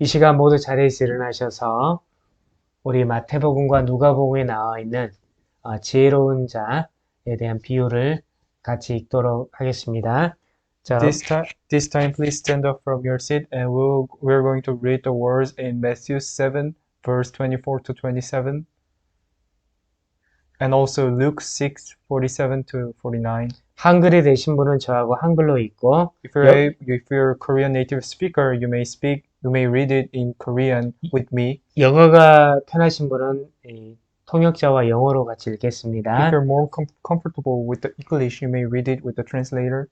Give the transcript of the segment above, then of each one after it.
이 시간 모두 자리에서 일어나셔서 우리 마태복음과 누가복음에 나와 있는 지혜로운 자에 대한 비유를 같이 읽도록 하겠습니다. 자, This time, please stand up from your seat, and we're going to read the words in Matthew 7, verse 24 to 27, and also Luke 6, 47 to 49. 한글이 되신 분은 저하고 한글로 읽고 If you're a Korean native speaker, you may read it in Korean with me. 영어가 편하신 분은 통역자와 영어로 같이 If 읽겠습니다. you're more comfortable with the English, you may read it with the translator.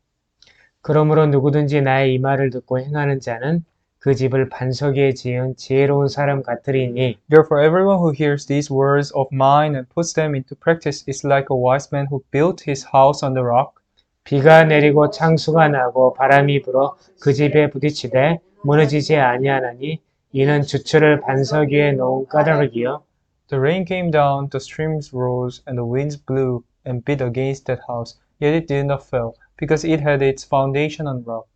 그러므로 누구든지 나의 이 말을 듣고 행하는 자는 그 집을 반석 위에 지은 지혜로운 사람 같으리니 Therefore, everyone who hears these words of mine and puts them into practice is like a wise man who built his house on the rock. 비가 내리고 창수가 나고 바람이 불어 그 집에 부딪히되 무너지지 아니하나니 이는 주추를 반석 위에 놓은 까닭이요 The rain came down, the streams rose, and the winds blew and beat against that house, yet it did not fall, because it had its foundation on rock.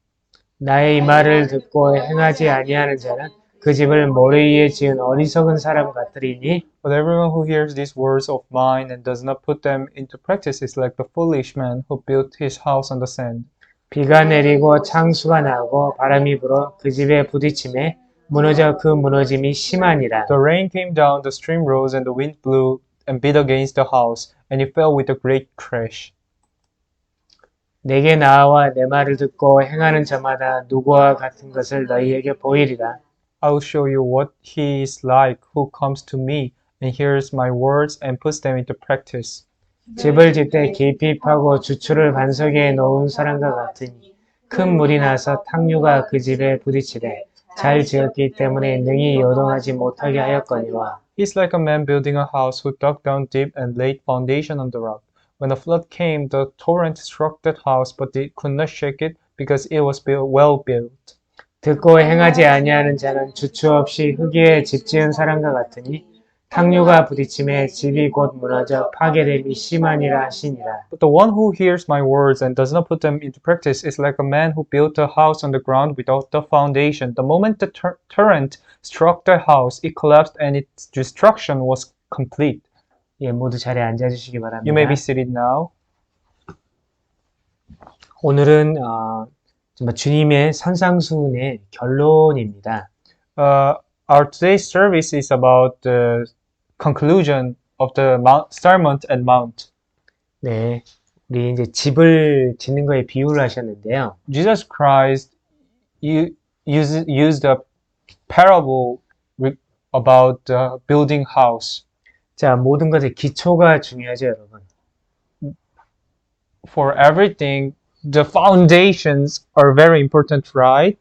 나의 이 말을 듣고 행하지 아니하는 자는 그 집을 모래 위에 지은 어리석은 사람 같으리니 But everyone who hears these words of mine and does not put them into practice is like the foolish man who built his house on the sand. 비가 내리고 창수가 나고 바람이 불어 그 집에 부딪히매 무너져 그 무너짐이 심하니라. The rain came down, the stream rose, and the wind blew and beat against the house, and it fell with a great crash. 내게 나와 내 말을 듣고 행하는 자마다 누구와 같은 것을 너희에게 보이리라. I will show you what he is like who comes to me and hears my words and puts them into practice. 집을 짓되 깊이 파고 주추를 반석 위에 놓은 사람과 같으니 큰 물이 나서 탕류가 그 집에 부딪히되 잘 지었기 때문에 능히 요동하지 못하게 하였거니와 He is like a man building a house who dug down deep and laid foundation on the rock. When a flood came, the torrent struck that house, but it could not shake it because it was well built. 듣고 행하지 아니하는 자는 주추 없이 흙 위에 집 지은 사람과 같으니 탕류가 부딪힘에 집이 곧 무너져 파괴됨이 심하니라 하시니라. But the one who hears my words and does not put them into practice is like a man who built a house on the ground without the foundation. The moment the torrent struck the house, it collapsed and its destruction was complete. 예, 모두 자리에 앉아주시기 바랍니다. You may be seated now. 오늘은 정말 주님의 산상수훈의 결론입니다. Our today's service is about the conclusion of the Sermon at Mount. 네, 우리 이제 집을 짓는 거에 비유를 하셨는데요. Jesus Christ used a parable about building house. 자, 모든 것의 기초가 중요하죠, 여러분. For everything, the foundations are very important, right?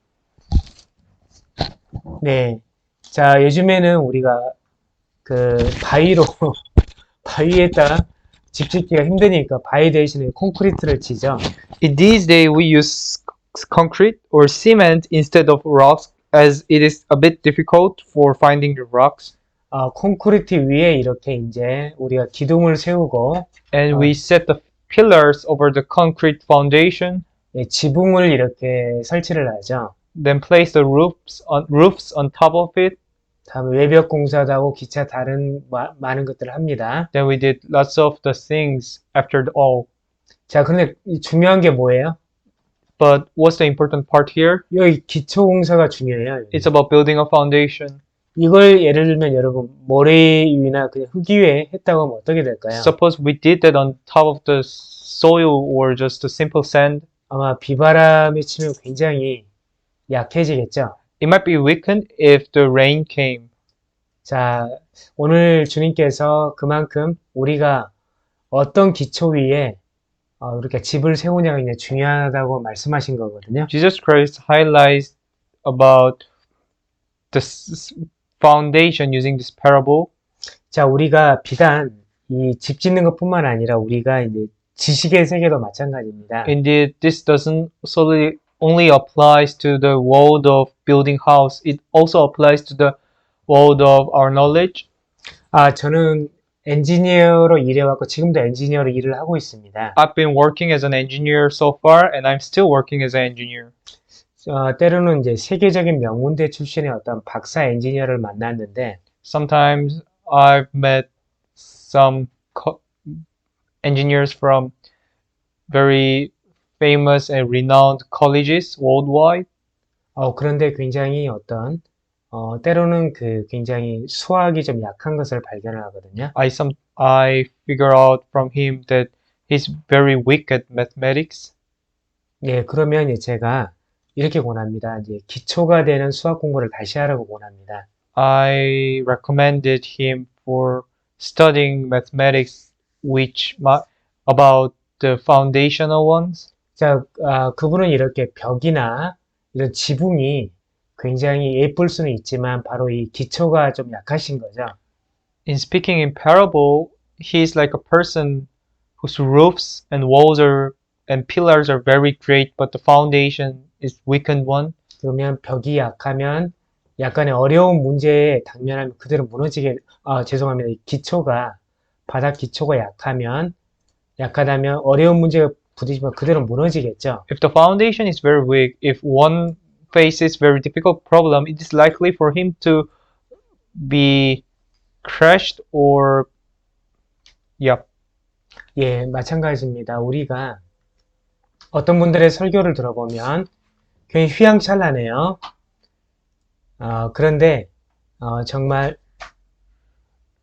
네, 자, 요즘에는 우리가 그 바위에다 집 짓기가 힘드니까 바위 대신에 콘크리트를 치죠. In these days, we use concrete or cement instead of rocks, as it is a bit difficult for finding the rocks. 콘크리트 위에 이렇게 이제 우리가 기둥을 세우고 And we set the pillars over the concrete foundation. 예, 지붕을 이렇게 설치를 하죠. Then place the roofs on top of it. 다음에 외벽 공사도 하고 기타 다른 많은 것들을 합니다. Then we did lots of the things after all. 자, 근데 중요한 게 뭐예요? But what's the important part here? 여기 기초 공사가 중요해요. It's about building a foundation. 이걸 예를 들면 여러분 모래 위나 그냥 흙 위에 했다고 하면 어떻게 될까요? Suppose we did that on top of the soil or just a simple sand. 아마 비바람이 치면 굉장히 약해지겠죠. It might be weakened if the rain came. 자, 오늘 주님께서 그만큼 우리가 어떤 기초 위에 이렇게 집을 세우냐가 굉장히 중요하다고 말씀하신 거거든요. Jesus Christ highlights about the foundation using this parable. 자, 우리가 비단 이 집 짓는 것뿐만 아니라 우리가 이제 지식의 세계도 마찬가지입니다. Indeed, this doesn't solely only applies to the world of building house. It also applies to the world of our knowledge. 저는 엔지니어로 일해왔고 지금도 엔지니어로 일을 하고 있습니다. I've been working as an engineer so far, and I'm still working as an engineer. 때로는 이제 세계적인 명문대 출신의 어떤 박사 엔지니어를 만났는데, Sometimes I've met some engineers from very famous and renowned colleges worldwide. 그런데 굉장히 때로는 굉장히 수학이 좀 약한 것을 발견하거든요. I figure out from him that he's very weak at mathematics. 예, 그러면 이제 제가 이렇게 권합니다. 이제 기초가 되는 수학 공부를 다시 하라고 권합니다. I recommended him for studying mathematics, about the foundational ones. 자, 그분은 이렇게 벽이나 이런 지붕이 굉장히 예쁠 수는 있지만 바로 이 기초가 좀 약하신 거죠. In speaking in parable, he's like a person whose roofs and walls and pillars are very great, but the foundation is weakened one. 그러면 벽이 약하면 약간의 어려운 문제에 당면하면 그대로 죄송합니다. 이 바닥 기초가 약하다면 어려운 문제가 부딪히면 그대로 무너지겠죠. If the foundation is very weak, if one faces very difficult problem, it is likely for him to be crashed or yeah. 예, 마찬가지입니다. 우리가 어떤 분들의 설교를 들어보면 굉장히 휘황찬란해요. 그런데 정말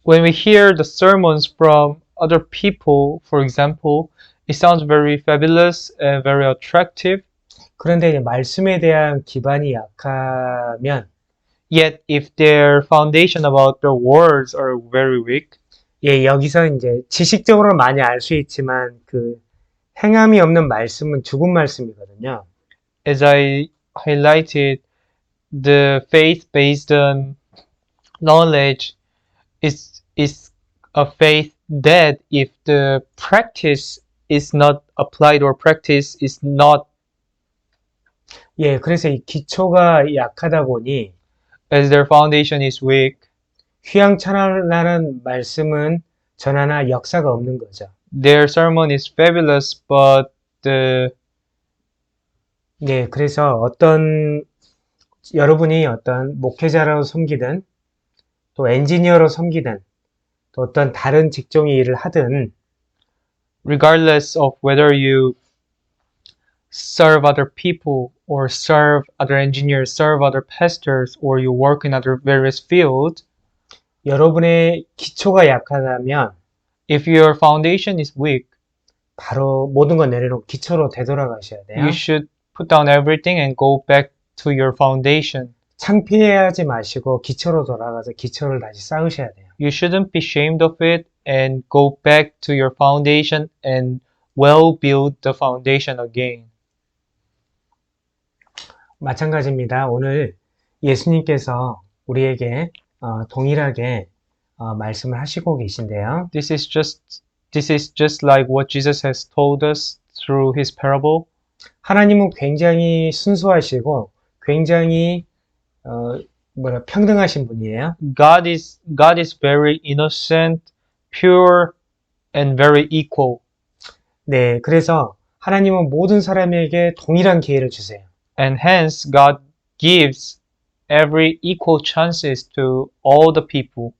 When we hear the sermons from other people, for example, it sounds very fabulous and very attractive. 그런데 이제 말씀에 대한 기반이 약하면 Yet, if their foundation about their words are very weak, 예, 여기서 이제 지식적으로 많이 알 수 있지만 행함이 없는 말씀은 죽은 말씀이거든요. as I highlighted, the faith based on knowledge is a faith dead if the practice is not applied or practice is not. 예, 그래서 이 기초가 약하다 보니 As their foundation is weak, 휘황찬란한 말씀은 전하나 역사가 없는 거죠. their sermon is fabulous, but 네, 그래서 여러분이 어떤 목회자로 섬기든 또 엔지니어로 섬기든 또 어떤 다른 직종의 일을 하든 regardless of whether you serve other people or serve other engineers, serve other pastors, or you work in other various fields, 여러분의 기초가 약하다면 if your foundation is weak, 바로 모든 걸 내려놓고 기초로 되돌아가셔야 돼요. you should put down everything and go back to your foundation. 창피해하지 마시고 기초로 돌아가서 기초를 다시 쌓으셔야 돼요. You shouldn't be ashamed of it and go back to your foundation and well build the foundation again. 마찬가지입니다. 오늘 예수님께서 우리에게 동일하게 말씀을 하시고 계신데요. This is just like what Jesus has told us through his parable. 하나님은 굉장히 순수하시고 굉장히 평등하신 분이에요. God is very innocent, pure, and very equal. 네, 그래서 하나님은 모든 사람에게 동일한 기회를 주세요. And hence God gives every equal chances to all the people.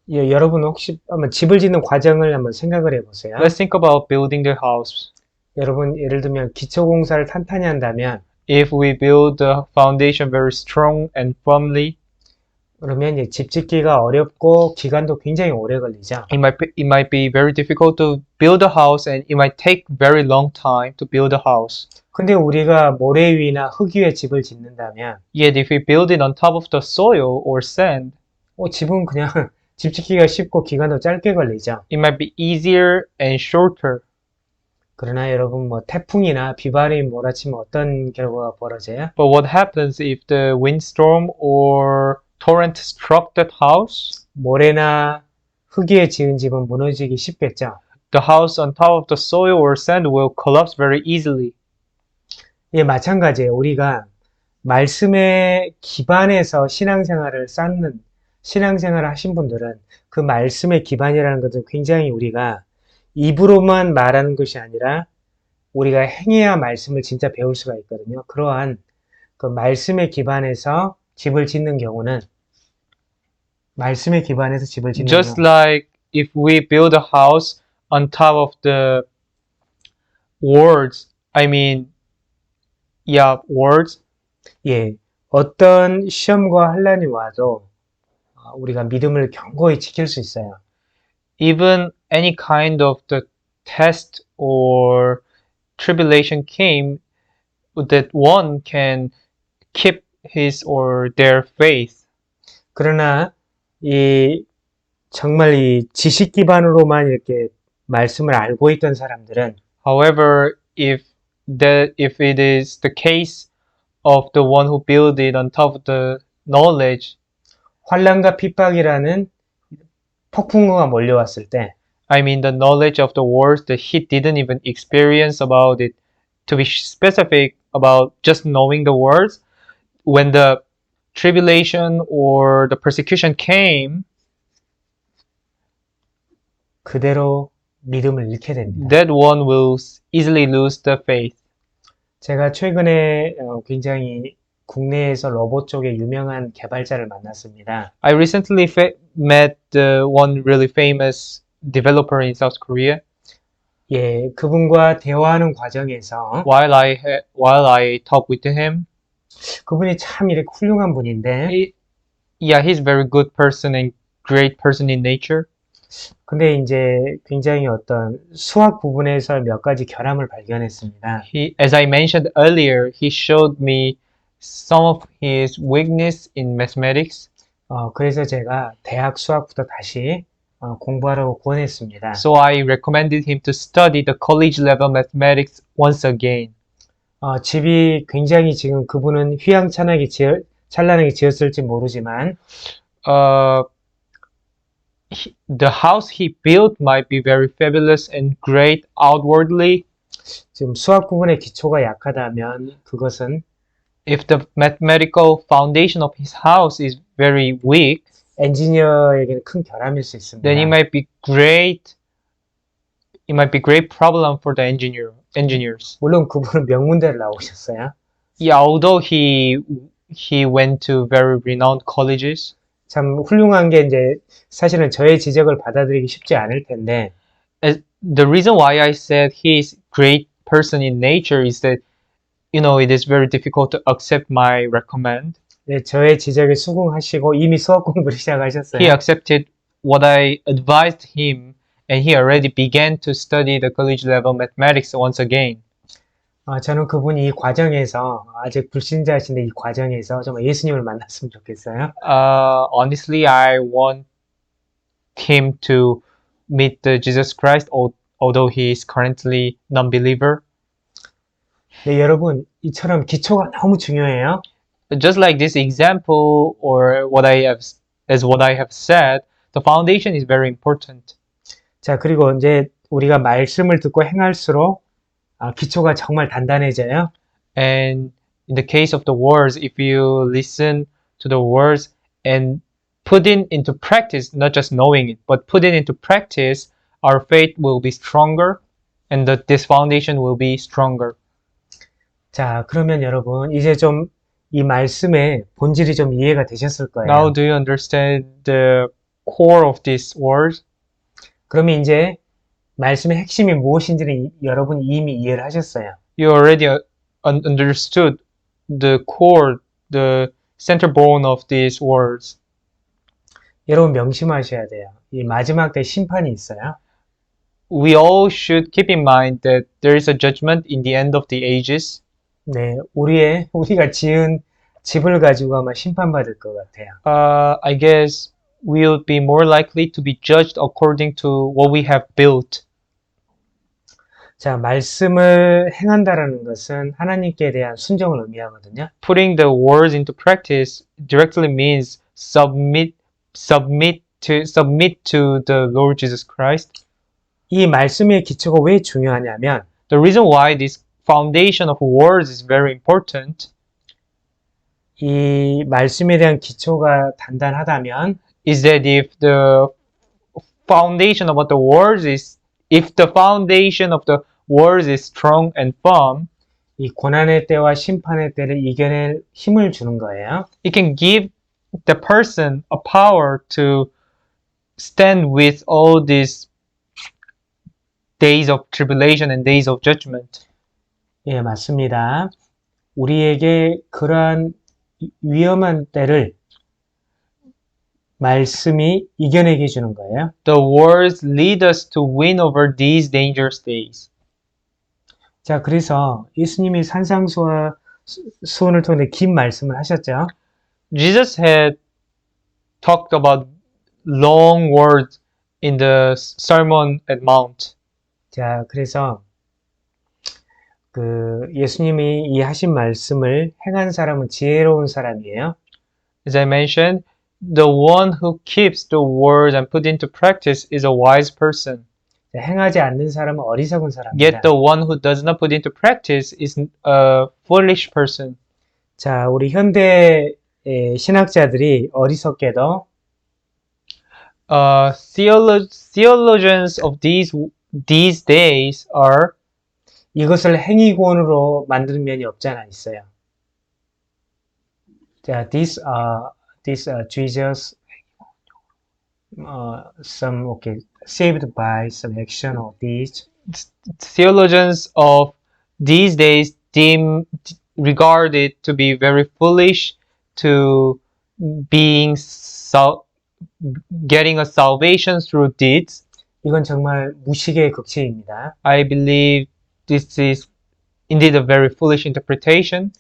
예, 여러분 혹시 한번 집을 짓는 과정을 한번 생각을 해보세요. Let's think about building the house. 여러분 예를 들면 기초 공사를 탄탄히 한다면 If we build the foundation very strong and firmly, 그러면 이제 집 짓기가 어렵고 기간도 굉장히 오래 걸리죠. it might be very difficult to build a house and it might take very long time to build a house. 근데 우리가 모래 위나 흙 위에 집을 짓는다면 Yet if we build it on top of the soil or sand, 집은 그냥 집 짓기가 쉽고 기간도 짧게 걸리죠. it might be easier and shorter. 그러나 여러분 태풍이나 비바람이 몰아치면 어떤 결과가 벌어져요? But what happens if the windstorm or torrent struck that house? 모래나 흙 위에 지은 집은 무너지기 쉽겠죠. The house on top of the soil or sand will collapse very easily. 예, 마찬가지예요. 우리가 말씀에 기반해서 신앙생활을 하신 분들은 그 말씀의 기반이라는 것은 굉장히 우리가 입으로만 말하는 것이 아니라 우리가 행해야 말씀을 진짜 배울 수가 있거든요. 그러한 그 말씀에 기반해서 집을 짓는 경우는 말씀에 기반해서 집을 짓는 Just 경우 like if we build a house on top of the words, I mean, yeah, words. 예, 어떤 시험과 환란이 와도 우리가 믿음을 견고히 지킬 수 있어요. Even any kind of the test or tribulation came, that one can keep his or their faith. 그러나 정말 이 지식 기반으로만 이렇게 말씀을 알고 있던 사람들은 However, if it is the case of the one who build it on top of the knowledge, 환란과 핍박이라는 폭풍우가 몰려왔을 때 I mean the knowledge of the words that he didn't even experience about it, to be specific about just knowing the words, when the tribulation or the persecution came, 그대로 믿음을 잃게 됩니다. that one will easily lose the faith. 제가 최근에 굉장히 국내에서 로봇 쪽에 유명한 개발자를 만났습니다. I recently met one really famous developer in South Korea. 예, 그분과 대화하는 과정에서 While I talk with him, 그분이 참 이렇게 훌륭한 분인데 yeah, he's very good person and great person in nature. 근데 이제 굉장히 어떤 수학 부분에서 몇 가지 결함을 발견했습니다. As I mentioned earlier, he showed me some of his weakness in mathematics. 그래서 제가 대학 수학부터 다시 공부하라고 권했습니다. So I recommended him to study the college level mathematics once again. 집이 굉장히 지금 그분은 휘황찬란하게 찬란하게 지었을지 모르지만 the house he built might be very fabulous and great outwardly. 지금 수학 부분의 기초가 약하다면 그것은 If the mathematical foundation of his house is very weak, 엔지니어에게는 큰 결함일 수 있습니다. then it might be great problem for the engineers. 물론 그분은 명문대를 나오셨어요. Yeah, although he went to very renowned colleges. 참 훌륭한 게 이제 사실은 저의 지적을 받아들이기 쉽지 않을 텐데 The reason why I said he is great person in nature is that it is very difficult to accept my recommend. 네, 저의 지적에 수긍하시고 이미 수학 공부를 시작하셨어요. He accepted what I advised him, and he already began to study the college level mathematics once again. 저는 그분이 이 과정에서 아직 불신자이신데 이 과정에서 정말 예수님을 만났으면 좋겠어요. Honestly, I want him to meet the Jesus Christ, although he is currently non-believer. 네, 여러분 이처럼 기초가 너무 중요해요. Just like this example, or what I have said, the foundation is very important. 자, 그리고 이제 우리가 말씀을 듣고 행할수록 기초가 정말 단단해져요. And in the case of the words, if you listen to the words and put it into practice, not just knowing it, but put it into practice, our faith will be stronger, and this foundation will be stronger. 자, 그러면 여러분 이제 좀 이 말씀의 본질이 좀 이해가 되셨을 거예요. Now, do you understand the core of these words? 그러면 이제 말씀의 핵심이 무엇인지는 여러분이 이미 이해를 하셨어요. You already understood the core, the center bone of these words. 여러분 명심하셔야 돼요. 이 마지막 때 심판이 있어요. We all should keep in mind that there is a judgment in the end of the ages. 네, 우리가 지은 집을 가지고 아마 심판받을 것 같아요. I guess we would be more likely to be judged according to what we have built. 자, 말씀을 행한다라는 것은 하나님께 대한 순종을 의미하거든요. Putting the words into practice directly means submit to the Lord Jesus Christ. 이 말씀의 기초가 왜 중요하냐면 The reason why this foundation of words is very important 이 말씀에 대한 기초가 단단하다면 is that if the foundation of the words is strong and firm, 이 고난의 때와 심판의 때를 이겨낼 힘을 주는 거예요. It can give the person a power to stand with all these days of tribulation and days of judgment. 예, 맞습니다. 우리에게 그러한 위험한 때를 말씀이 이겨내게 해주는 거예요. The words lead us to win over these dangerous days. 자, 그래서 예수님이 산상수훈을 통해 긴 말씀을 하셨죠. Jesus had talked about long words in the Sermon at Mount. 자, 그래서 예수님이 이 하신 말씀을 행한 사람은 지혜로운 사람이에요. As I mentioned, the one who keeps the words and put into practice is a wise person. 자, 행하지 않는 사람은 어리석은 사람입니다. Yet the one who does not put into practice is a foolish person. 자, 우리 현대 신학자들이 어리석게도 Theologians of these days are 이것을 행위권으로 만드는 면이 없지 않아 있어요. 자, this Jesus saved by some action of these. theologians of these days regard it to be very foolish to getting a salvation through deeds. 이건 정말 무식의 극치입니다. I believe this is indeed a very foolish interpretation.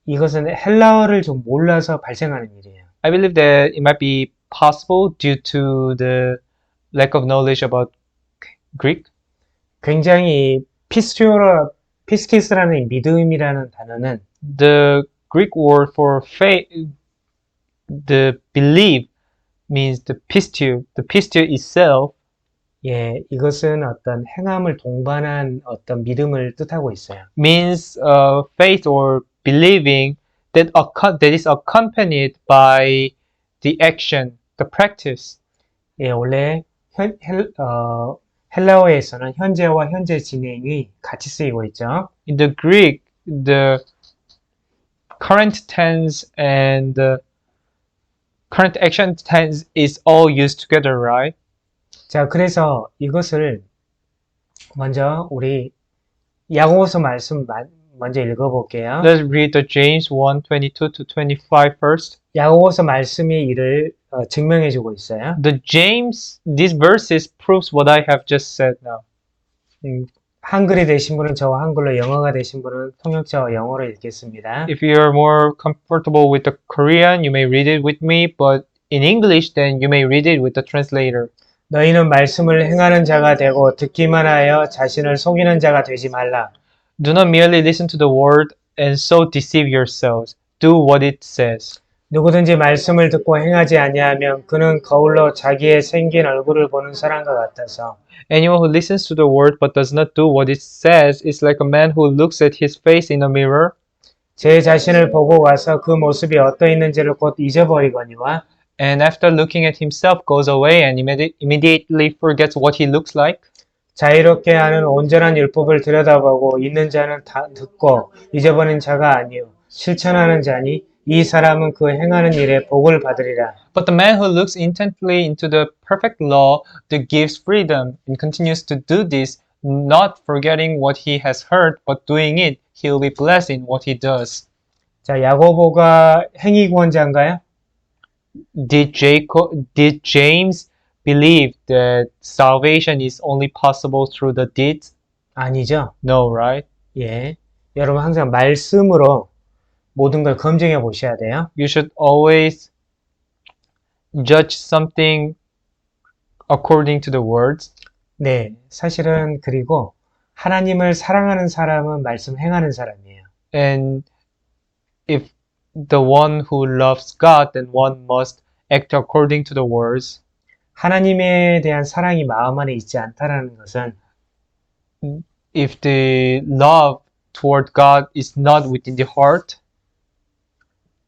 이것은 헬라어를 좀 몰라서 발생하는 일이에요. I believe that it might be possible due to the lack of knowledge about Greek. 굉장히 피스키스라는 믿음이라는 단어는 The Greek word for faith, the belief, means the pistiu. The pistiu itself 예, 이것은 어떤 행함을 동반한 어떤 믿음을 뜻하고 있어요. means faith or believing that is accompanied by the action, the practice. 예, 원래 헬라어에서는 현재와 현재 진행이 같이 쓰이고 있죠. In the Greek, the current tense and the current action tense is all used together, right? 자, 그래서 이것을 먼저 우리 야고보서 말씀 먼저 읽어볼게요. Let's read the James 1:22 to 25 first. 야고보서 말씀이 이를 증명해주고 있어요. These verses proves what I have just said now. 한글이 되신 분은 저와 한글로, 영어가 되신 분은 통역자와 영어로 읽겠습니다. If you are more comfortable with the Korean, you may read it with me, but in English, then you may read it with the translator. 너희는 말씀을 행하는 자가 되고 듣기만 하여 자신을 속이는 자가 되지 말라. Do not merely listen to the word and so deceive yourselves. Do what it says. 누구든지 말씀을 듣고 행하지 아니하면 그는 거울로 자기의 생긴 얼굴을 보는 사람과 같아서 Anyone who listens to the word but does not do what it says is like a man who looks at his face in a mirror 제 자신을 보고 와서 그 모습이 어떠했는지를 곧 잊어버리거니와 and after looking at himself goes away and immediately forgets what he looks like. 자유롭게 하는 온전한 율법을 들여다보고 있는 자는 다 듣고 잊어버린 자가 아니요 실천하는 자니 이 사람은 그 행하는 일에 복을 받으리라. But the man who looks intently into the perfect law that gives freedom and continues to do this, not forgetting what he has heard, but doing it, he will be blessed in what he does. 자, 야고보가 행위구원자인가요? Did James believe that salvation is only possible through the deeds? 아니죠. No, right? 예. 여러분 항상 말씀으로 모든 걸 검증해 보셔야 돼요. You should always judge something according to the words. 네. 사실은 그리고 하나님을 사랑하는 사람은 말씀 행하는 사람이에요. And if the one who loves God, then one must act according to the words. 하나님에 대한 사랑이 마음 안에 있지 않다라는 것은 If the love toward God is not within the heart,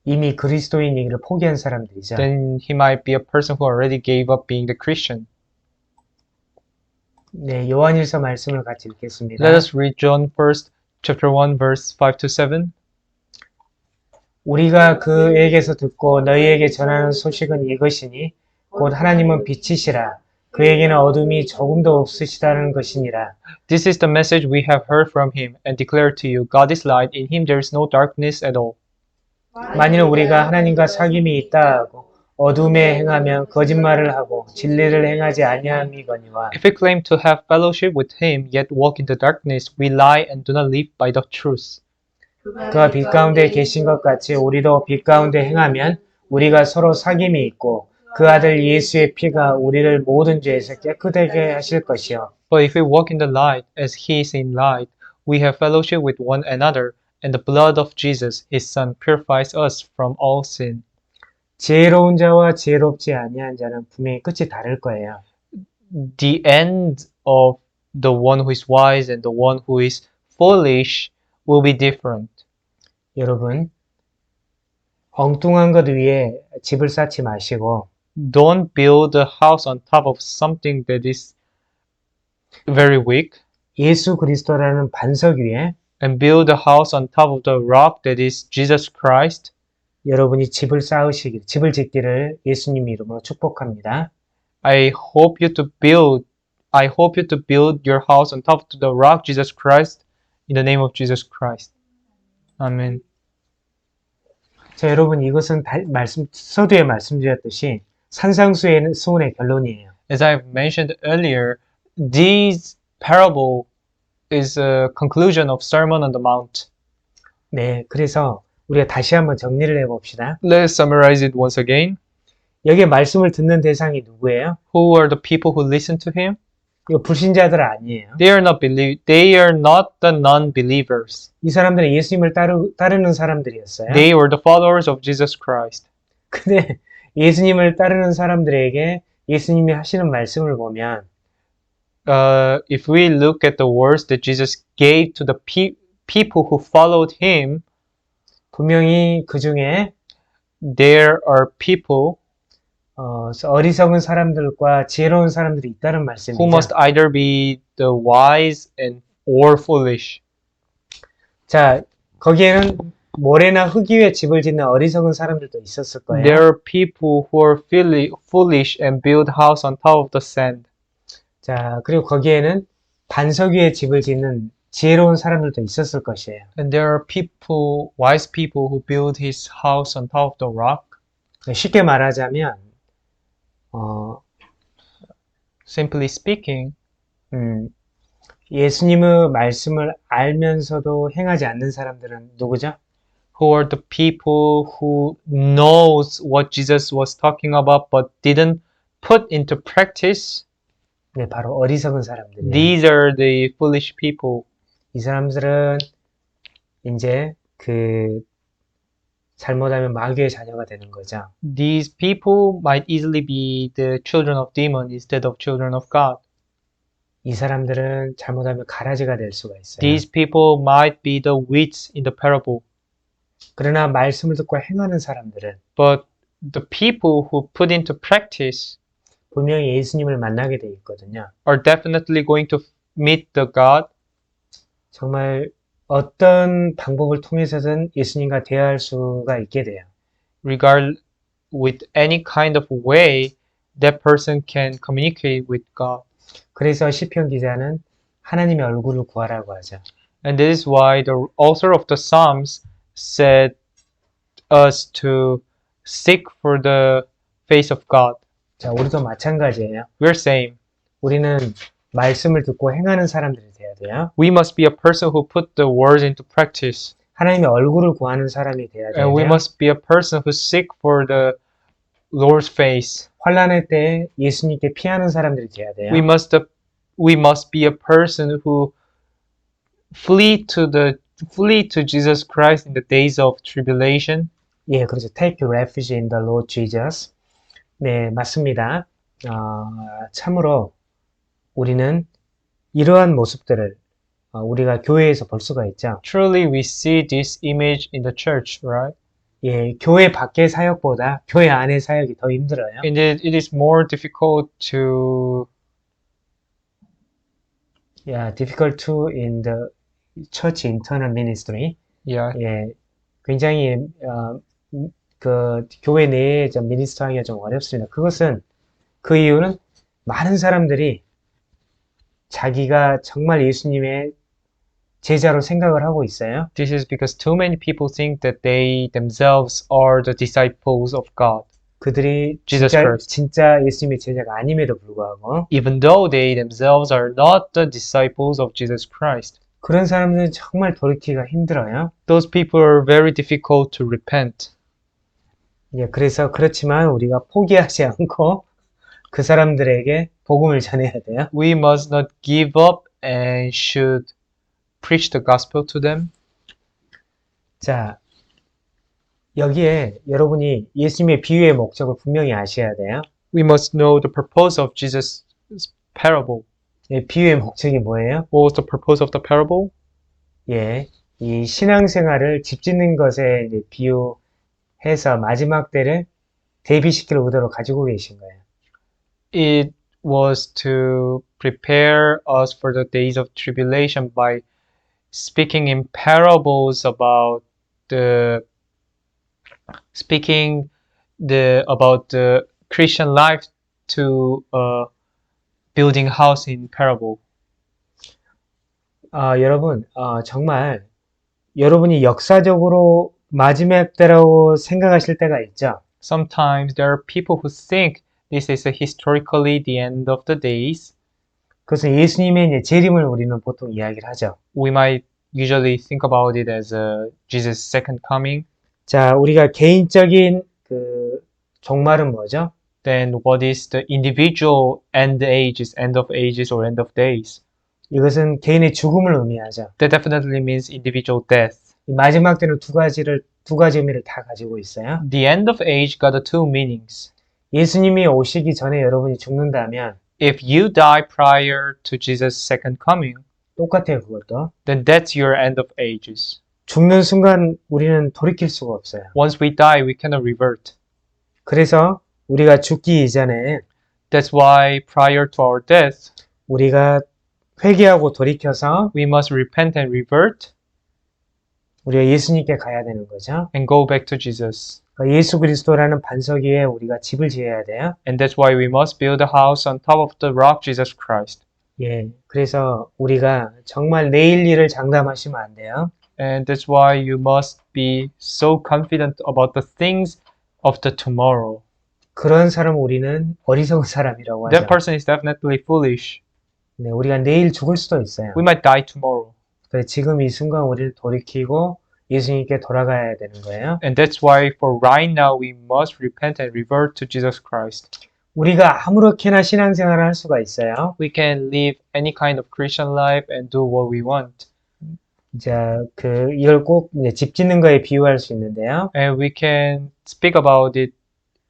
이미 그리스도인이기를 포기한 사람들이죠. then he might be a person who already gave up being the Christian. 네, 요한일서 말씀을 같이 읽겠습니다. Let us read John 1st chapter 1, verse 5 to 7. 우리가 그에게서 듣고 너희에게 전하는 소식은 이것이니 곧 하나님은 빛이시라 그에게는 어둠이 조금도 없으시다는 것이니라. This is the message we have heard from him and declare to you. God is light, in him there is no darkness at all. 만일 우리가 하나님과 사귐이 있다 하고 어둠에 행하면 거짓말을 하고 진리를 행하지 아니함이거니와. If we claim to have fellowship with him, yet walk in the darkness, we lie and do not live by the truth. 그가 빛 가운데 계신 것 같이 우리도 빛 가운데 행하면 우리가 서로 사귐이 있고 그 아들 예수의 피가 우리를 모든 죄에서 깨끗하게 하실 것이요. But if we walk in the light, as he is in light, we have fellowship with one another, and the blood of Jesus, his son, purifies us from all sin. 지혜로운 자와 지혜롭지 아니한 자는 분명히 끝이 다를 거예요. The end of the one who is wise and the one who is foolish will be different. 여러분, 엉뚱한 것 위에 집을 쌓지 마시고 Don't build a house on top of something that is very weak, 예수 그리스도라는 반석 위에 and build a house on top of the rock that is Jesus Christ. 여러분이 집을 짓기를 예수님 이름으로 축복합니다. I hope you to build your house on top of the rock Jesus Christ in the name of Jesus Christ. Amen. 자, 여러분 이것은 서두에 말씀드렸듯이 산상수훈의 결론이에요. As I've mentioned earlier, this parable is a conclusion of Sermon on the Mount. 네, 그래서 우리가 다시 한번 정리를 해봅시다. Let's summarize it once again. 여기에 말씀을 듣는 대상이 누구예요? Who are the people who listen to him? 이거 불신자들 아니에요. They are not the non-believers. 이 사람들은 예수님을 따르는 사람들이었어요. They were the followers of Jesus Christ. 근데 예수님을 따르는 사람들에게 예수님이 하시는 말씀을 보면 If we look at the words that Jesus gave to the people who followed him, 분명히 그 중에 there are people 어리석은 사람들과 지혜로운 사람들이 있다는 who 말씀이죠. must either be the wise or foolish. 자, 거기에는 모래나 흙 위에 집을 짓는 어리석은 사람들도 있었을 거예요. There are people who are foolish and build house on top of the sand. 자, 그리고 거기에는 반석 위에 집을 짓는 지혜로운 사람들도 있었을 것이에요. And there are wise people who build his house on top of the rock. 쉽게 말하자면 Simply speaking, 예수님의 말씀을 알면서도 행하지 않는 사람들은 누구죠? who are the people who knows what Jesus was talking about but didn't put into practice? 네, 바로 어리석은 사람들이에요. These are the foolish people. 이 사람들은 이제 잘못하면 마귀의 자녀가 되는 거죠. These people might easily be the children of demon instead of children of God. 이 사람들은 잘못하면 가라지가 될 수가 있어요. These people might be the weeds in the parable. 그러나 말씀을 듣고 행하는 사람들은 But the people who put into practice 분명히 예수님을 만나게 돼 있거든요. are definitely going to meet the God. 정말 어떤 방법을 통해서든 예수님과 대화할 수가 있게 돼요. With any kind of way, that person can communicate with God. 그래서 시편 기자는 하나님의 얼굴을 구하라고 하죠. And this is why the author of the Psalms said us to seek for the face of God. 자, 우리도 마찬가지예요. We're same. 우리는 말씀을 듣고 행하는 사람들이 돼야 돼요. We must be a person who put the words into practice. 하나님의 얼굴을 구하는 사람이 돼야 돼요. And we must be a person who seek for the Lord's face. 환난의 때에 예수님께 피하는 사람들이 돼야 돼요. We must be a person who flee to Jesus Christ in the days of tribulation. 예, 그렇죠. Take refuge in the Lord Jesus. 네, 맞습니다. 참으로 우리는 이러한 모습들을 우리가 교회에서 볼 수가 있죠. Truly we see this image in the church, right? 예, 교회 밖의 사역보다 교회 안의 사역이 더 힘들어요. Indeed, it is more difficult to difficult to Church Internal Ministry. Yeah. 예, 굉장히 그 교회 내에 좀 미니스터하기가 좀 어렵습니다. 그것은 그 이유는 많은 사람들이 자기가 정말 예수님의 제자로 생각을 하고 있어요. This is because too many people think that they themselves are the disciples of God, 그들이 Jesus 진짜, Christ. 진짜 예수님의 제자가 아님에도 불구하고 even though they themselves are not the disciples of Jesus Christ. 그런 사람들은 정말 돌이키기가 힘들어요. Those people are very difficult to repent. 예, 그래서 그렇지만 우리가 포기하지 않고 그 사람들에게 복음을 전해야 돼요. We must not give up and should preach the gospel to them. 자, 여기에 여러분이 예수님의 비유의 목적을 분명히 아셔야 돼요. We must know the purpose of Jesus' parable. 예, 비유의 목적이 뭐예요? What was the purpose of the parable? 예, 이 신앙생활을 집 짓는 것에 이제 비유해서 마지막 때를 대비시킬 의도로 가지고 계신 거예요. It was to prepare us for the days of tribulation by speaking in parables about the about the Christian life to building house in parable. 여러분, 정말 여러분이 역사적으로 마지막 때라고 생각하실 때가 있죠. Sometimes there are people who think this is historically the end of the days. 그래서 예수님의 이제 재림을 우리는 보통 이야기를 하죠. We might usually think about it as Jesus' second coming. 자, 우리가 개인적인 그 종말은 뭐죠? Then what is the individual end ages, end of ages or end of days? 이것은 개인의 죽음을 의미하죠. That definitely means individual death. 이 마지막 때는 두 가지 의미를 다 가지고 있어요. The end of age got the two meanings. 예수님이 오시기 전에 여러분이 죽는다면 If you die prior to Jesus' second coming, 똑같아요, 그것도. then that's your end of ages. 죽는 순간 우리는 돌이킬 수가 없어요. Once we die, we cannot revert. 그래서 우리가 죽기 이전에 That's why prior to our death, 우리가 회개하고 돌이켜서 we must repent and revert 우리가 예수님께 가야 되는 거죠. and go back to Jesus. 그러니까 예수 그리스도라는 반석 위에 우리가 집을 지어야 돼요. And that's why we must build a house on top of the rock, Jesus Christ. 예, 그래서 우리가 정말 내일 일을 장담하시면 안 돼요. And that's why you must be so confident about the things of the tomorrow. 그런 사람 우리는 어리석은 사람이라고 하죠. That person is definitely foolish. 네, 우리가 내일 죽을 수도 있어요. We might die tomorrow. 그래서 지금 이 순간 우리를 돌이키고 예수님께 돌아가야 되는 거예요. And that's why for right now we must repent and revert to Jesus Christ. 우리가 아무렇게나 신앙생활을 할 수가 있어요. We can live any kind of Christian life and do what we want. 자, 이걸 꼭 이제 집 짓는 거에 비유할 수 있는데요. And we can speak about it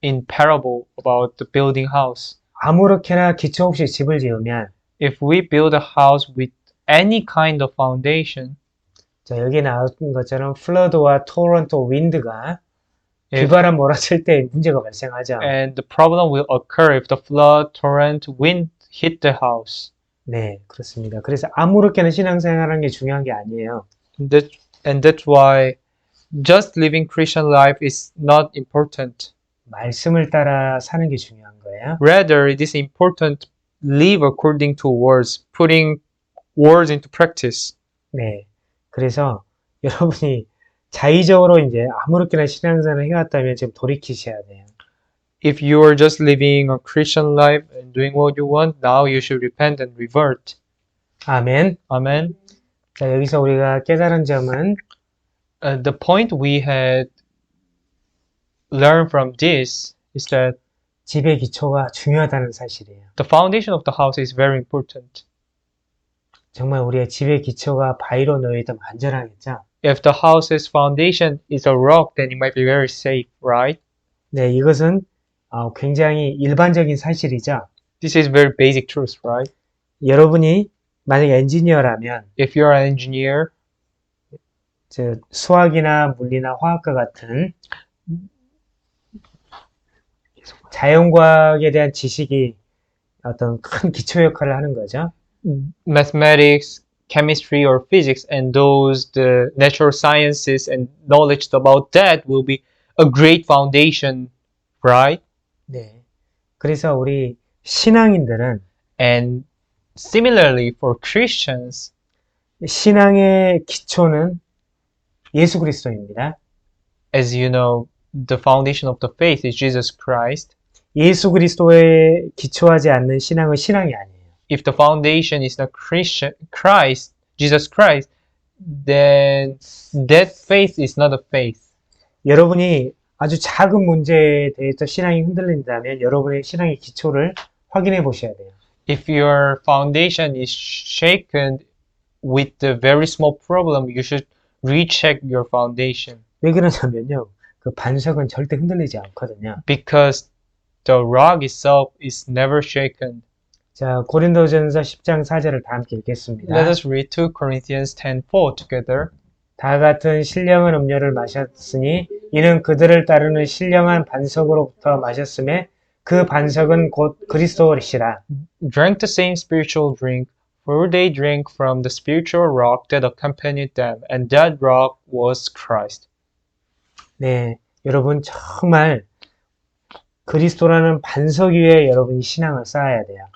in parable about the building house. 아무렇게나 기초 없이 집을 지으면 If we build a house with any kind of foundation, 자, 여기 나온 것처럼 플러드와 토런트 윈드가 if, 비바람 몰아칠 때 문제가 발생하죠. and the problem will occur if the flood, torrent, wind hit the house. 네, 그렇습니다. 그래서 아무렇게나 신앙생활하는 게 중요한 게 아니에요. And that's why just living Christian life is not important. 말씀을 따라 사는 게 중요한 거예요. Rather, it is important live according to words, putting words into practice. 네, 그래서 여러분이 자의적으로 이제 아무렇게나 신앙생활을 해왔다면 지금 돌이키셔야 돼요. If you are just living a Christian life and doing what you want, now you should repent and revert. 아멘. Amen. 자, 여기서 우리가 깨달은 점은 The point we had learned from this is that 집의 기초가 중요하다는 사실이에요. the foundation of the house is very important. 정말 우리의 집의 기초가 바위로 놓여있다면 안전하겠죠? If the house's foundation is a rock, then it might be very safe, right? 네, 이것은 굉장히 일반적인 사실이죠. This is very basic truth, right? 여러분이 만약에 엔지니어라면 If you're an engineer, 수학이나 물리나 화학과 같은 자연과학에 대한 지식이 어떤 큰 기초 역할을 하는 거죠. mathematics, chemistry or physics, and those the natural sciences and knowledge about that will be a great foundation, right? 네. 그래서 우리 신앙인들은 And similarly for Christians, 신앙의 기초는 예수 그리스도입니다. as you know, the foundation of the faith is Jesus Christ. 예수 그리스도에 기초하지 않는 신앙은 신앙이 아니에요. If the foundation is not Christ, Jesus Christ, then that faith is not a faith. 여러분이 아주 작은 문제에 대해서 신앙이 흔들린다면 여러분의 신앙의 기초를 확인해 보셔야 돼요. If your foundation is shaken with the very small problem, you should recheck your foundation. 왜 그러냐면요. 그 반석은 절대 흔들리지 않거든요. Because the rock itself is never shaken. 자, 고린도전서 10장 4절을 다 함께 읽겠습니다. Let us read 2 Corinthians 10:4 together. 다 같은 신령한 음료를 마셨으니 이는 그들을 따르는 신령한 반석으로부터 마셨음에 그 반석은 곧 그리스도시라. Drank the same spiritual drink, for they drank from the spiritual rock that accompanied them, and that rock was Christ. 네, 여러분 정말 그리스도라는 반석 위에 여러분이 신앙을 쌓아야 돼요.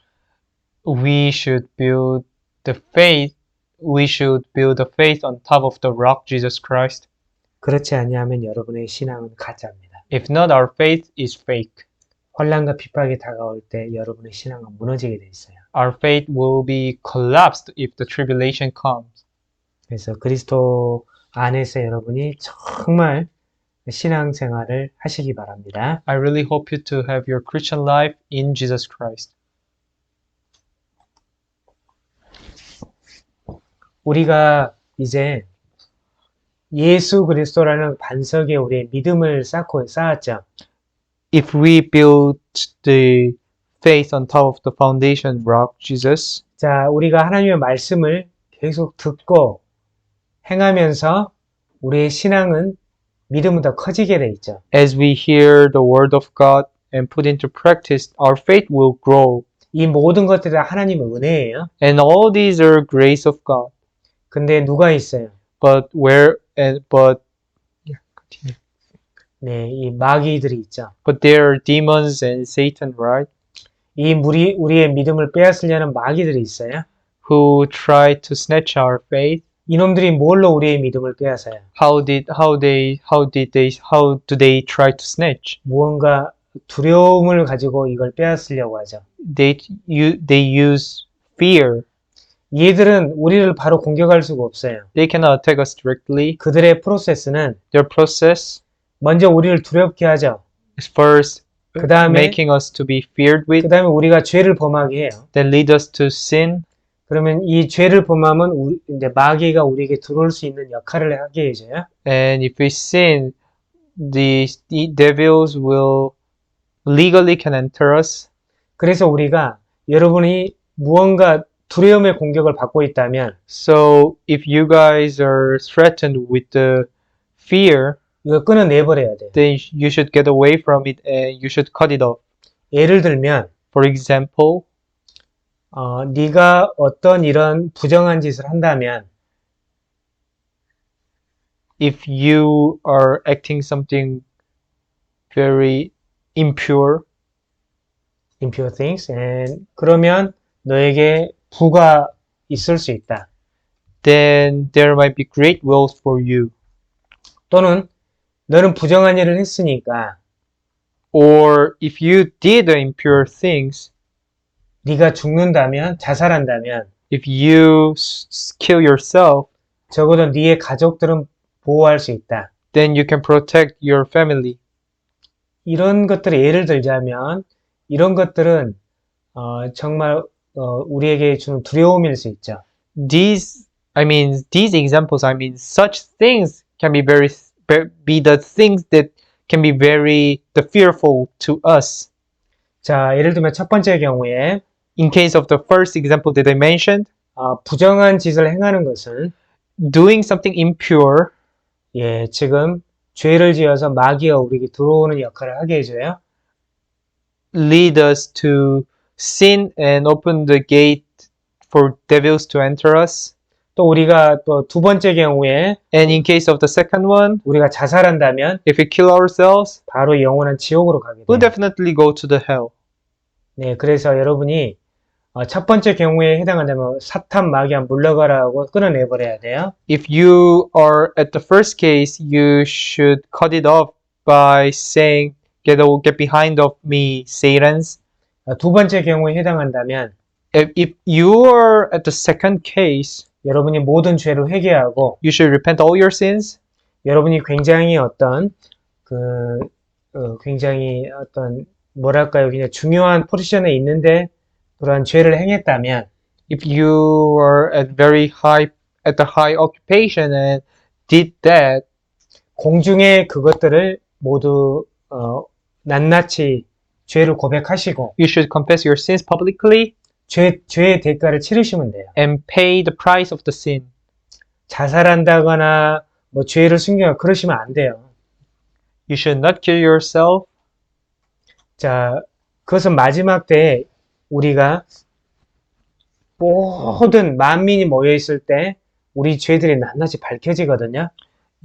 We should build the faith. We should build the faith on top of the rock, Jesus Christ. 그렇지 아니하면 여러분의 신앙은 가짜입니다. If not, our faith is fake. 환난과 핍박이 다가올 때 여러분의 신앙은 무너지게 돼 있어요. Our faith will be collapsed if the tribulation comes. 그래서 그리스도 안에서 여러분이 정말 신앙생활을 하시기 바랍니다. I really hope you to have your Christian life in Jesus Christ. 우리가 이제 예수 그리스도라는 반석에 우리의 믿음을 쌓았죠. If we build the faith on top of the foundation rock, Jesus, 자, 우리가 하나님의 말씀을 계속 듣고 행하면서 우리의 신앙은 믿음은 더 커지게 돼 있죠. as we hear the word of God and put into practice, our faith will grow. 이 모든 것들이 다 하나님의 은혜예요. And all these are grace of God. 근데 누가 있어요? But 네, 이 마귀들이 있죠. there are demons and Satan, right? 이 우리의 믿음을 빼앗으려는 마귀들이 있어요. Who try to snatch our faith. 이놈들이 뭘로 우리의 믿음을 빼앗아요? How do they try to snatch? 무언가 두려움을 가지고 이걸 빼앗으려고 하죠. They use fear. 얘들은 우리를 바로 공격할 수가 없어요. They cannot attack us directly. 그들의 프로세스는 Their process 먼저 우리를 두렵게 하죠. is first 그 다음에 making us to be feared with, 우리가 죄를 범하게 해요. then lead us to sin. 그러면 이 죄를 범하면 이제 마귀가 우리에게 들어올 수 있는 역할을 하게 해줘요. And if we sin, the devils will legally can enter us. 그래서 우리가 여러분이 무언가 두려움의 공격을 받고 있다면 So if you guys are threatened with the fear, 이거 끊어내버려야 돼요. then you should get away from it and you should cut it off. 예를 들면 For example, 네가 어떤 이런 부정한 짓을 한다면 if you are acting something very impure, things, and 그러면 너에게 부가 있을 수 있다. then there might be great wealth for you. 또는 너는 부정한 일을 했으니까 Or if you did the impure things, 네가 죽는다면, 자살한다면 if you kill yourself, 적어도 네의 가족들은 보호할 수 있다. then you can protect your family. 이런 것들을 예를 들자면 이런 것들은 정말 우리에게 주는 두려움일 수 있죠. These examples, such things can be be the things that can be very fearful to us. 자, 예를 들면 첫 번째 경우에 In case of the first example that I mentioned, 부정한 짓을 행하는 것은 doing something impure, 지금 죄를 지어서 마귀가 우리에게 들어오는 역할을 하게 해줘요. lead us to sin and open the gate for devils to enter us. 또 우리가 또 두 번째 경우에 And in case of the second one, 우리가 자살한다면 if we kill ourselves, 바로 영원한 지옥으로 가게 we'll 돼요. definitely go to the hell. 네, 그래서 여러분이 첫 번째 경우에 해당한다면 사탄 마귀야 물러가라고 끊어내버려야 돼요. If you are at the first case, you should cut it off by saying, get behind of me, Satans. 두 번째 경우에 해당한다면 If you are at the second case, 여러분이 모든 죄를 회개하고 you should repent all your sins. 여러분이 굉장히 굉장히 뭐랄까요, 그냥 중요한 포지션에 있는데 그러한 죄를 행했다면 If you are at the high occupation and did that, 공중에 그것들을 모두 낱낱이 죄를 고백하시고 you should confess your sins publicly 죄의 대가를 치르시면 돼요. and pay the price of the sin. 자살한다거나 뭐 죄를 숨기거나 그러시면 안 돼요. You should not kill yourself. 자, 그것은 마지막 때에 우리가 모든 만민이 모여 있을 때 우리 죄들이 낱낱이 밝혀지거든요.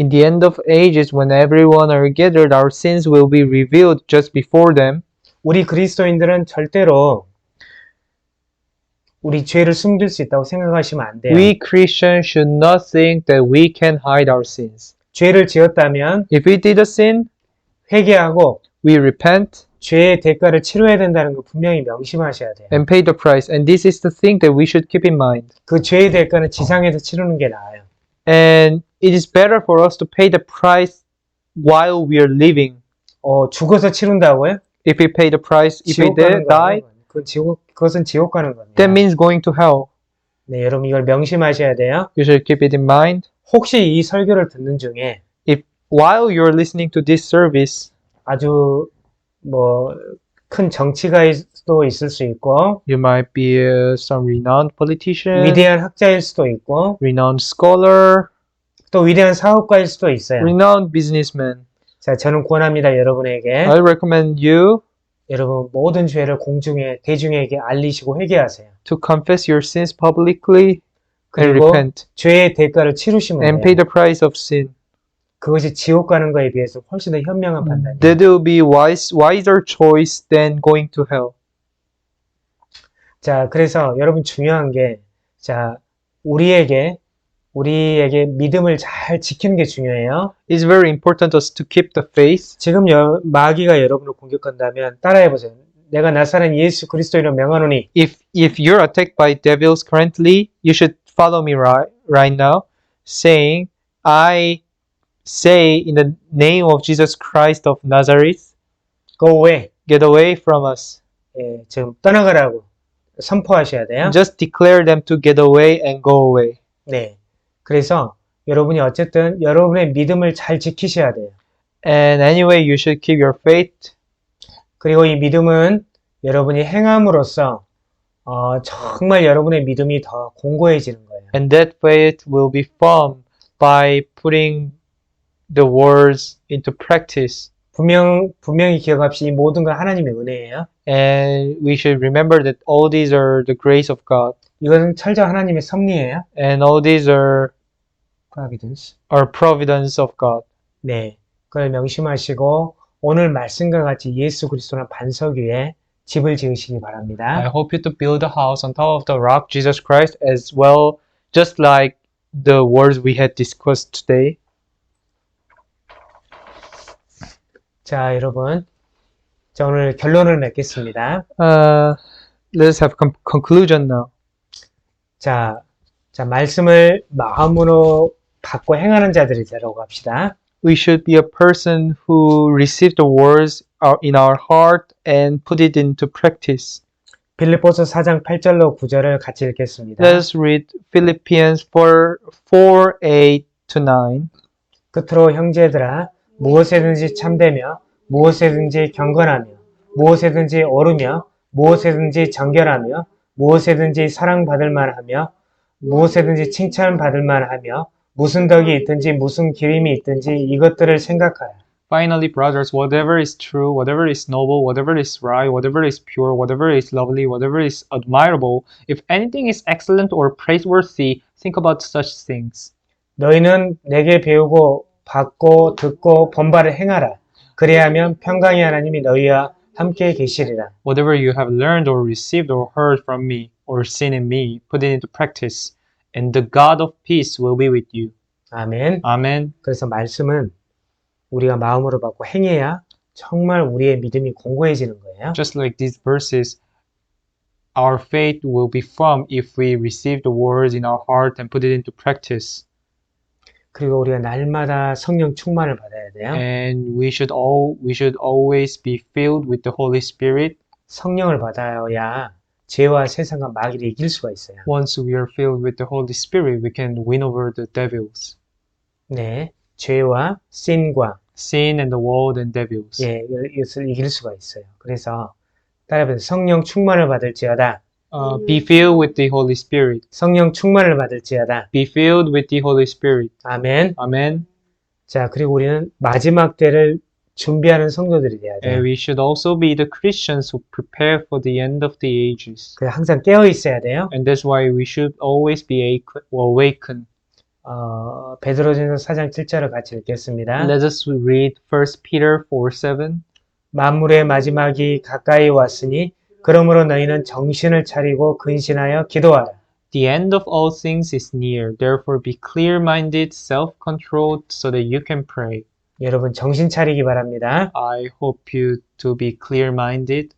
In the end of ages, when everyone are gathered, our sins will be revealed just before them. 우리 그리스도인들은 절대로 우리 죄를 숨길 수 있다고 생각하시면 안 돼요. We Christians should not think that we can hide our sins. 죄를 지었다면 If we did a sin, 회개하고 we repent 죄의 대가를 치러야 된다는 거 분명히 명심하셔야 돼요. and pay the price. And this is the thing that we should keep in mind. 그 죄의 대가는 지상에서 치르는 게 나아요. And it is better for us to pay the price while we are living. 죽어서 치른다고요? If we pay the price, if we 지옥 가는 die, 거예요. 그것은 지옥 가는 겁니다. that means going to hell. 네, 여러분 이걸 명심하셔야 돼요. You should keep it in mind. 혹시 이 설교를 듣는 중에 If while you're listening to this service, 아주 큰 정치가일 수도 있을 수 있고 you might be some renowned politician, 위대한 학자일 수도 있고 renowned scholar, 또 위대한 사업가일 수도 있어요. renowned businessman. 자, 저는 권합니다, 여러분에게. I recommend you 여러분 모든 죄를 공중에 대중에게 알리시고 회개하세요. to confess your sins publicly and 그리고 repent 죄의 대가를 치르시면 and pay 돼요. the price of sin. 그것이 지옥 가는 거에 비해서 훨씬 더 현명한 판단이에요. That will be wiser choice than going to hell. 자, 그래서 여러분 중요한 게, 자, 우리에게 믿음을 잘 지키는 게 중요해요. It's very important us to keep the faith. 지금 마귀가 여러분을 공격한다면 따라해보세요. 내가 나사렛 예수 그리스도로 명하노니 If you're attacked by devils currently, you should follow me right now, saying, I say in the name of Jesus Christ of Nazareth, go away. get away from us. 예, 지금 떠나가라고 선포하셔야 돼요. Just declare them to get away and go away. 네. 그래서 여러분이 어쨌든 여러분의 믿음을 잘 지키셔야 돼요. And anyway, you should keep your faith. 그리고 이 믿음은 여러분이 행함으로써 정말 여러분의 믿음이 더 공고해지는 거예요. And that faith will be formed by putting the words into practice. 분명히 기억합시다. 이 모든 건 하나님의 은혜예요. And we should remember that all these are the grace of God. 이것은 철저한 하나님의 섭리예요. And all these are Providence. providence of God. 네. 그걸 명심하시고 오늘 말씀과 같이 예수 그리스도는 반석 위에 집을 지으시기 바랍니다. I hope you to build a house on top of the rock, Jesus Christ, as well, just like the words we had discussed today. 자, 여러분. 자, 오늘 결론을 맺겠습니다. Let's have conclusion now. 자, 말씀을 마음으로 받고 행하는 자들이 되라고 합시다. We should be a person who receive the words in our heart and put it into practice. 빌립보서 4장 8절로 9절을 같이 읽겠습니다. Let's read Philippians 4:8-9. 끝으로 형제들아 무엇에든지 참되며 무엇에든지 경건하며 무엇에든지 옳으며 무엇에든지 정결하며 무엇에든지 사랑받을 만하며 무엇에든지 칭찬받을 만하며 무슨 덕이 있든지 무슨 기림이 있든지 이것들을 생각하라. Finally, brothers, whatever is true, whatever is noble, whatever is right, whatever is pure, whatever is lovely, whatever is admirable, if anything is excellent or praiseworthy, think about such things. 너희는 내게 배우고 받고 듣고 본바를 행하라. 그리하면 평강의 하나님이 너희와 함께 계시리라. Whatever you have learned or received or heard from me or seen in me, put it into practice, and the God of peace will be with you. 아멘. Amen. 그래서 말씀은 우리가 마음으로 받고 행해야 정말 우리의 믿음이 공고해지는 거예요. Just like these verses, our faith will be firm if we receive the words in our heart and put it into practice. 그리고 우리가 날마다 성령 충만을 받아야 돼요. And we should always be filled with the Holy Spirit. 성령을 받아야 죄와 세상과 마귀를 이길 수가 있어요. Once we are filled with the Holy Spirit, we can win over the devils. 네, 죄와 sin과 Sin and the world and devils. 이것을 이길 수가 있어요. 그래서 따라서 성령 충만을 받을지어다. Be filled with the Holy Spirit. 성령 충만을 받을지어다. Be filled with the Holy Spirit. 아멘. Amen. 자, 그리고 우리는 마지막 때를 준비하는 성도들이 돼야 돼요. And we should also be the Christians who prepare for the end of the ages. 그래서 항상 깨어 있어야 돼요. And that's why we should always be awakened. 베드로전서 4장 7절을 같이 읽겠습니다. Let us read 1 Peter 4:7. 만물의 마지막이 가까이 왔으니 그러므로 너희는 정신을 차리고 근신하여 기도하라. The end of all things is near. Therefore be clear-minded, self-controlled, so that you can pray. 여러분 정신 차리기 바랍니다. I hope you to be clear-minded.